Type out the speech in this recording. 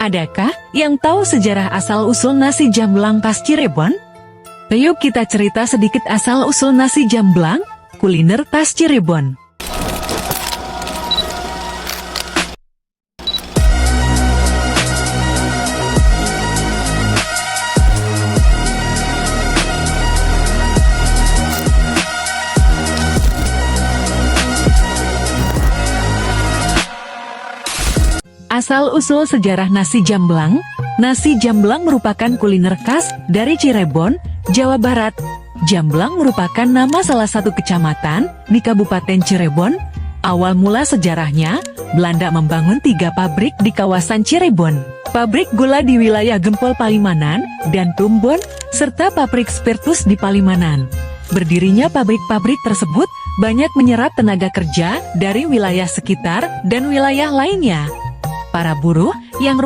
Adakah yang tahu sejarah asal-usul nasi jamblang khas Cirebon? Yuk kita cerita sedikit asal-usul nasi jamblang, kuliner khas Cirebon. Asal-usul sejarah nasi jamblang. Nasi jamblang merupakan kuliner khas dari Cirebon, Jawa Barat. Jamblang merupakan nama salah satu kecamatan di Kabupaten Cirebon. Awal mula sejarahnya, Belanda membangun 3 pabrik di kawasan Cirebon. Pabrik gula di wilayah Gempol Palimanan dan Tumbon, serta pabrik spiritus di Palimanan. Berdirinya pabrik-pabrik tersebut banyak menyerap tenaga kerja dari wilayah sekitar dan wilayah lainnya. Para buruh yang